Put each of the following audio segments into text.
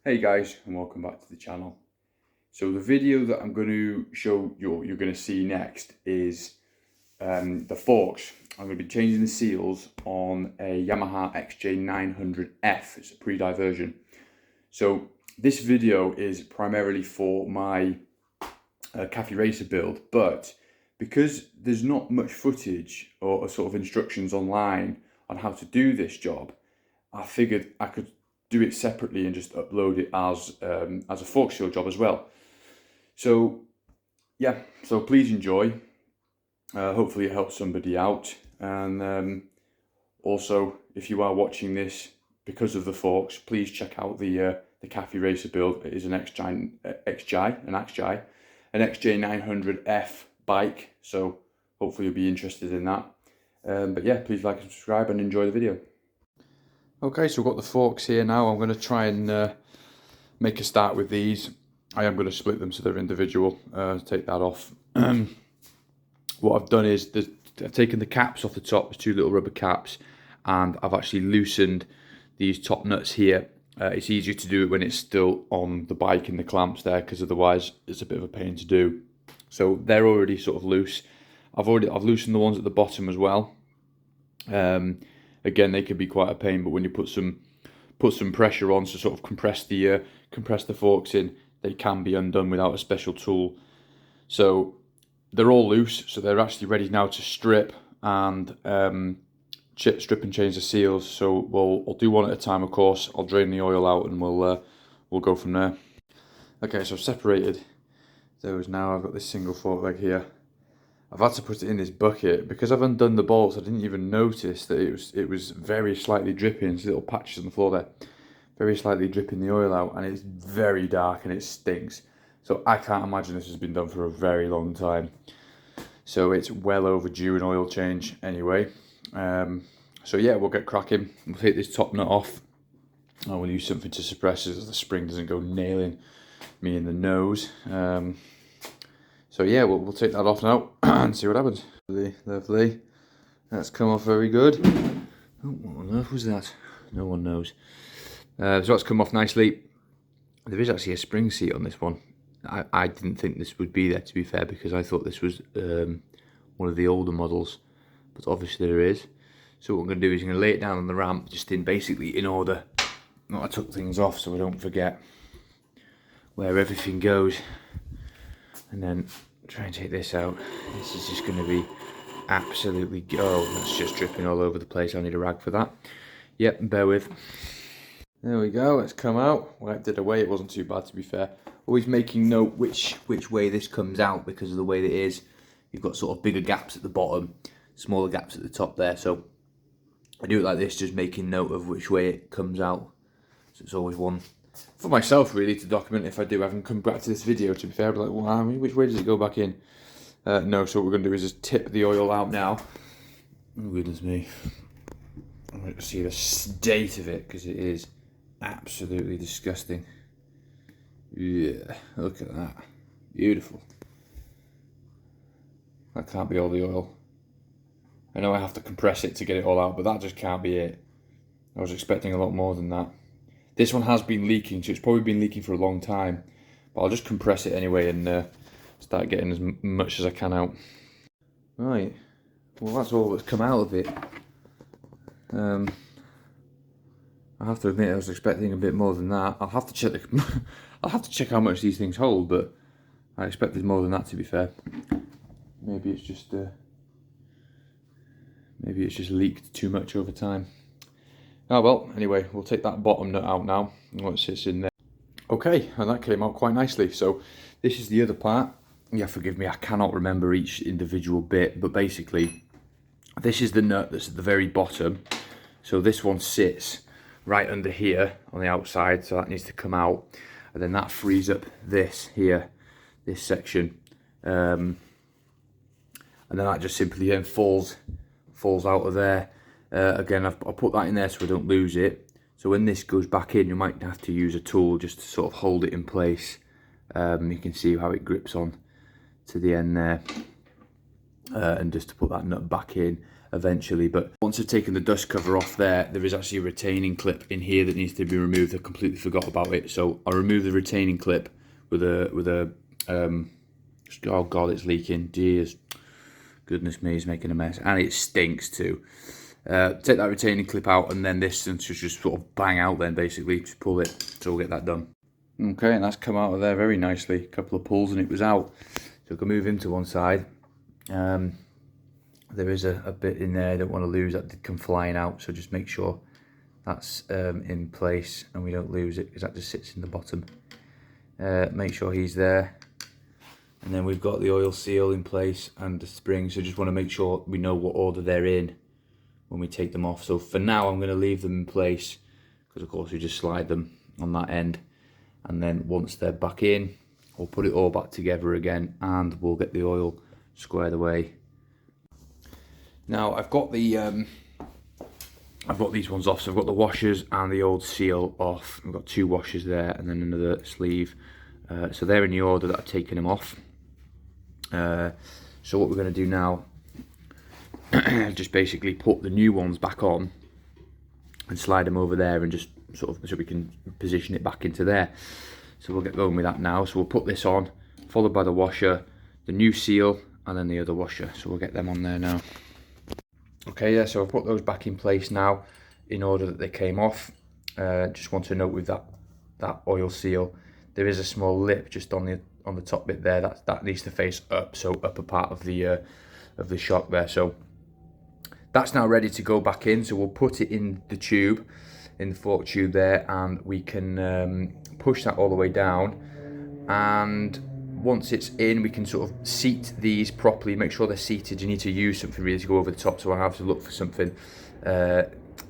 Hey guys, and welcome back to the channel. So the video that I'm going to show you're going to see next is the forks. I'm going to be changing the seals on a Yamaha XJ900f. It's a pre-diversion. So this video is primarily for my Cafe Racer build, but because there's not much footage or sort of instructions online on how to do this job, I figured I could do it separately and just upload it as a fork seal job as well. So yeah, so please enjoy. Hopefully it helps somebody out, and also if you are watching this because of the forks, please check out the Cafe Racer build. It is an XJ900f bike, so hopefully you'll be interested in that. But yeah, please like and subscribe and enjoy the video. Okay, so we've got the forks here now. I'm going to try and make a start with these. I am going to split them so they're individual, take that off. What I've done is I've taken the caps off the top, there's two little rubber caps, and I've actually loosened these top nuts here. It's easier to do it when it's still on the bike in the clamps there, because otherwise it's a bit of a pain to do. So they're already sort of loose. I've loosened the ones at the bottom as well. Again, they can be quite a pain, but when you put some pressure on to sort of compress the forks in, they can be undone without a special tool. So they're all loose, so they're actually ready now to strip and strip and change the seals. So I'll do one at a time, of course. I'll drain the oil out and we'll go from there. Okay, so I've separated those now. I've got this single fork leg here. I've had to put it in this bucket because I've undone the bolts. I didn't even notice that it was very slightly dripping. There's little patches on the floor there, very slightly dripping the oil out, and it's very dark and it stinks. So I can't imagine this has been done for a very long time. So it's well overdue an oil change anyway. So yeah, we'll get cracking. We'll take this top nut off. I will use something to suppress it so the spring doesn't go nailing me in the nose. So yeah, we'll take that off now and see what happens. Lovely. That's come off very good. Oh, what on earth was that? No one knows. So that's come off nicely. There is actually a spring seat on this one. I didn't think this would be there, to be fair, because I thought this was one of the older models, but obviously there is. So what I'm going to do is I'm going to lay it down on the ramp, just basically in order. I took things off so I don't forget where everything goes, and then try and take this out. This is just going to be absolutely, oh, that's just dripping all over the place. I need a rag for that. Yep, bear with. There we go, it's come out. Wiped it away, it wasn't too bad, to be fair. Always making note which way this comes out, because of the way that it is. You've got sort of bigger gaps at the bottom, smaller gaps at the top there. So I do it like this, just making note of which way it comes out. So it's always one for myself, really, to document if I do have come back to this video, to be fair. I'd be like, well, I mean, which way does it go back in? No, so what we're going to do is just tip the oil out now. Oh, goodness me. I'm going to see the state of it, because it is absolutely disgusting. Yeah, look at that. Beautiful. That can't be all the oil. I know I have to compress it to get it all out, but that just can't be it. I was expecting a lot more than that. This one has been leaking, so it's probably been leaking for a long time. But I'll just compress it anyway and start getting as much as I can out. Right, well, that's all that's come out of it. I have to admit I was expecting a bit more than that. I'll have to check I'll have to check how much these things hold, but I expected more than that, to be fair. Maybe it's just leaked too much over time. Oh well, anyway, we'll take that bottom nut out now and what sits in there. Okay, and that came out quite nicely. So this is the other part. Yeah, forgive me, I cannot remember each individual bit, but basically this is the nut that's at the very bottom. So this one sits right under here on the outside, so that needs to come out, and then that frees up this here, this section, and then that just simply then falls out of there. Again, I'll put that in there so I don't lose it. So when this goes back in, you might have to use a tool just to sort of hold it in place. You can see how it grips on to the end there, and just to put that nut back in. eventually. But once I've taken the dust cover off there is actually a retaining clip in here that needs to be removed. I completely forgot about it, so I'll remove the retaining clip with a oh god, it's leaking. Jeez, goodness me, it's making a mess, and it stinks too. Take that retaining clip out, and then this should just sort of bang out then, basically. Just pull it, so we'll get that done. Okay, and that's come out of there very nicely. A couple of pulls and it was out. So I can move him to one side. There is a bit in there I don't want to lose, that did come flying out, so just make sure that's in place and we don't lose it, because that just sits in the bottom. Make sure he's there. And then we've got the oil seal in place and the spring, so just want to make sure we know what order they're in when we take them off. So for now I'm going to leave them in place, because of course we just slide them on that end, and then once they're back in we'll put it all back together again and we'll get the oil squared away. Now I've got these ones off, so I've got the washers and the old seal off. I've got 2 washers there and then another sleeve, so they're in the order that I've taken them off. So what we're going to do now, just basically put the new ones back on and slide them over there, and just sort of so we can position it back into there. So we'll get going with that now. So we'll put this on, followed by the washer, the new seal, and then the other washer. So we'll get them on there now. Okay, yeah, so I've put those back in place now in order that they came off. Just want to note with that oil seal, there is a small lip just on the top bit there. That needs to face up, so upper part of the shock there. So that's now ready to go back in. So we'll put it in the tube, in the fork tube there, and we can push that all the way down. And once it's in, we can sort of seat these properly, make sure they're seated. You need to use something really to go over the top, so I have to look for something.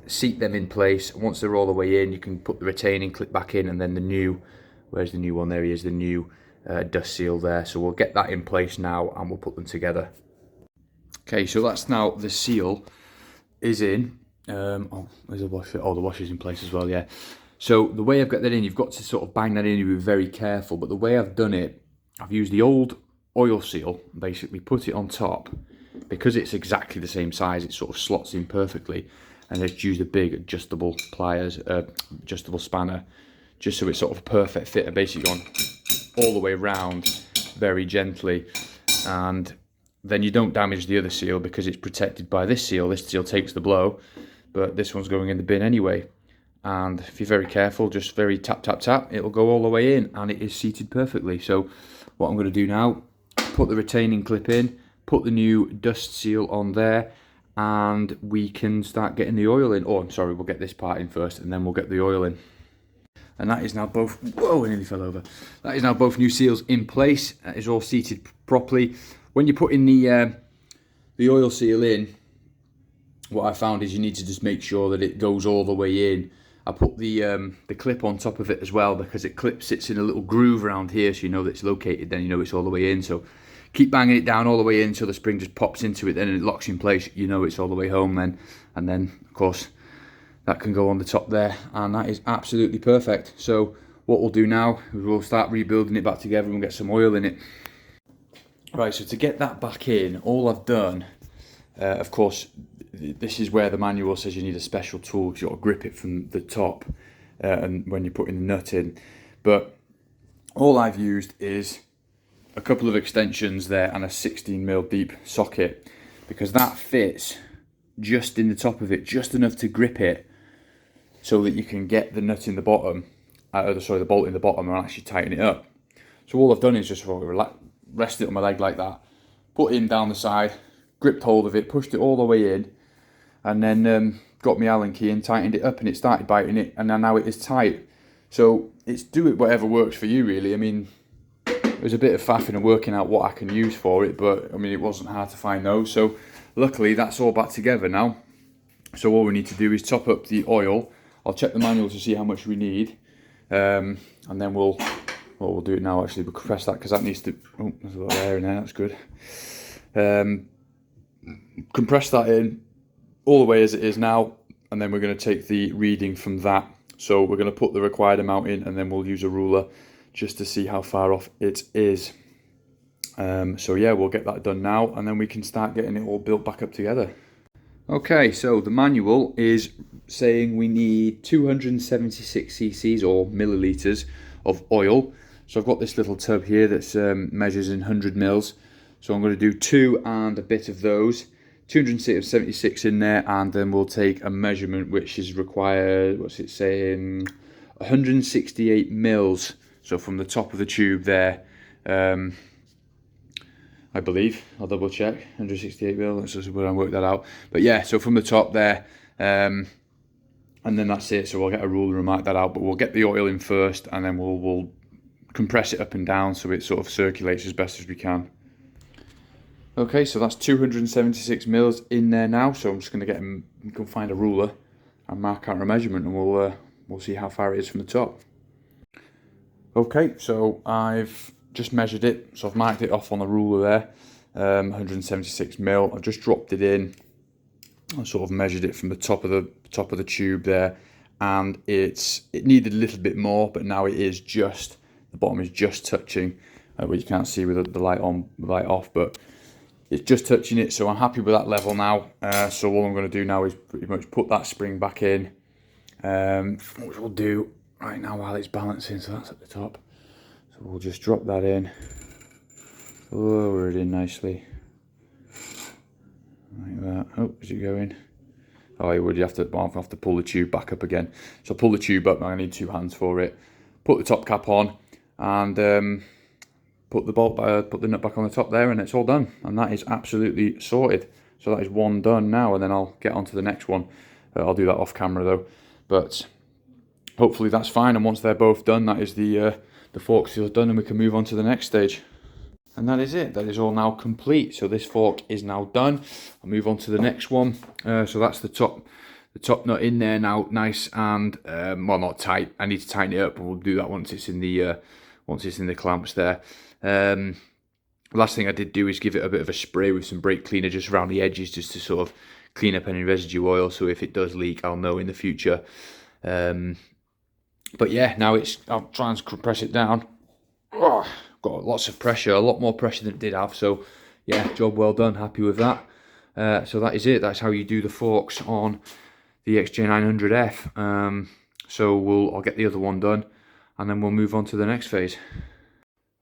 Seat them in place. Once they're all the way in, you can put the retaining clip back in, and then the new, where's the new one? There he is, the new dust seal there. So we'll get that in place now and we'll put them together. Okay, so that's now, the seal is in. Oh, there's a washer. Oh, the washer's in place as well, yeah. So the way I've got that in, you've got to sort of bang that in, you'll be very careful. But the way I've done it, I've used the old oil seal, basically put it on top, because it's exactly the same size, it sort of slots in perfectly, and just used a big adjustable pliers, adjustable spanner, just so it's sort of a perfect fit, and basically gone all the way around very gently. And then you don't damage the other seal because it's protected by this seal. This seal takes the blow, but this one's going in the bin anyway. And if you're very careful, just very tap, tap, tap, it'll go all the way in, and it is seated perfectly. So what I'm going to do now, put the retaining clip in, put the new dust seal on there, and we can start getting the oil in. Oh, I'm sorry, we'll get this part in first, and then we'll get the oil in. And that is now both, whoa, I nearly fell over. That is now both new seals in place. That is all seated properly. When you put in the oil seal in, what I found is you need to just make sure that it goes all the way in. I put the clip on top of it as well, because it sits in a little groove around here, so you know that it's located, then you know it's all the way in. So keep banging it down all the way in so the spring just pops into it, then it locks in place, you know it's all the way home then. And then of course that can go on the top there, and that is absolutely perfect. So what we'll do now is we'll start rebuilding it back together and we'll get some oil in it. Right, so to get that back in, all I've done, of course, this is where the manual says you need a special tool, because you've got to grip it from the top and when you're putting the nut in. But all I've used is a couple of extensions there and a 16mm deep socket, because that fits just in the top of it, just enough to grip it so that you can get the nut in the bottom, sorry, the bolt in the bottom, and actually tighten it up. So all I've done is just rest it on my leg like that, put it in down the side, gripped hold of it, pushed it all the way in, and then got my Allen key and tightened it up, and it started biting it, and now it is tight. So it's do it whatever works for you really. I mean, there's a bit of faffing and working out what I can use for it, but I mean, it wasn't hard to find those. So luckily that's all back together now. So all we need to do is top up the oil. I'll check the manual to see how much we need, and then we'll do it now. Actually, we'll compress that, because that needs to, oh, there's a lot of air in there, that's good. Compress that in all the way as it is now, and then we're going to take the reading from that. So we're going to put the required amount in, and then we'll use a ruler just to see how far off it is. So yeah, we'll get that done now, and then we can start getting it all built back up together. Okay, so the manual is saying we need 276 cc's or millilitres of oil. So I've got this little tub here that measures in 100 mils. So I'm going to do 2 and a bit of those. 276 in there, and then we'll take a measurement which is required, what's it saying, 168 mils. So from the top of the tube there, I believe, I'll double check, 168 mil, let's just work that out. But yeah, so from the top there, and then that's it. So we'll get a ruler and mark that out, but we'll get the oil in first, and then we'll compress it up and down so it sort of circulates as best as we can. Okay, so that's 276 mils in there now. So I'm just going to go find a ruler and mark out a measurement, and we'll see how far it is from the top. Okay, so I've just measured it, so I've marked it off on the ruler there, 176 mil. I've just dropped it in. I sort of measured it from the top of the tube there, and it needed a little bit more, but now it is just, the bottom is just touching, which you can't see with the light on, the light off, but it's just touching it. So I'm happy with that level now. So all I'm going to do now is pretty much put that spring back in, which we'll do right now while it's balancing. So that's at the top. So we'll just drop that in, lower it in nicely, like that. Oh, is it going? Oh, you would. You have to pull the tube back up again. So pull the tube up. I need 2 hands for it. Put the top cap on, and put the nut back on the top there, and it's all done. And that is absolutely sorted. So that is one done now, and then I'll get on to the next one. I'll do that off camera though, but hopefully that's fine. And once they're both done, that is the fork seal's done, and we can move on to the next stage. And that is it. That is all now complete. So this fork is now done. I'll move on to the next one. So that's the top nut in there now, nice and well, not tight. I need to tighten it up, and we'll do that once it's in the clamps there. Last thing I did do is give it a bit of a spray with some brake cleaner just around the edges, just to sort of clean up any residue oil. So if it does leak, I'll know in the future. But yeah, now I'll try and compress it down. Oh, got lots of pressure, a lot more pressure than it did have. So yeah, job well done, happy with that. So that is it. That's how you do the forks on the XJ900f. So I'll get the other one done, and then we'll move on to the next phase.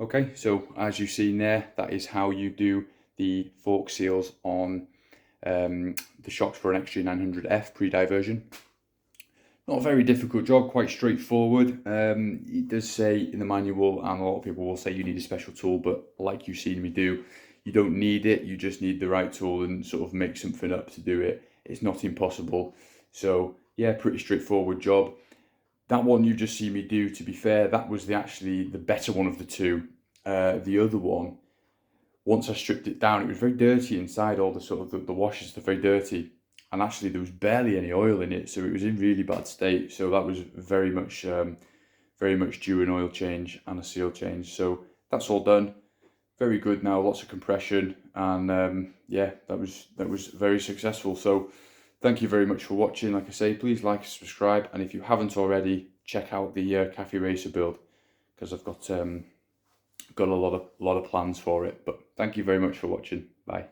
Okay, so as you've seen there, that is how you do the fork seals on the shocks for an XJ900f pre-diversion. Not a very difficult job, quite straightforward. It does say in the manual, and a lot of people will say you need a special tool, but like you've seen me do, you don't need it. You just need the right tool and sort of make something up to do it. It's not impossible. So yeah, pretty straightforward job. That one you just see me do, to be fair, that was actually the better one of the two. The other one, once I stripped it down, it was very dirty inside. All the sort of the washers are very dirty, and actually there was barely any oil in it, so it was in really bad state. So that was very much due an oil change and a seal change. So that's all done. Very good now, lots of compression, and yeah, that was very successful. So thank you very much for watching. Like I say, please like, subscribe, and if you haven't already, check out the Cafe Racer build, because I've got a lot of plans for it. But thank you very much for watching. Bye.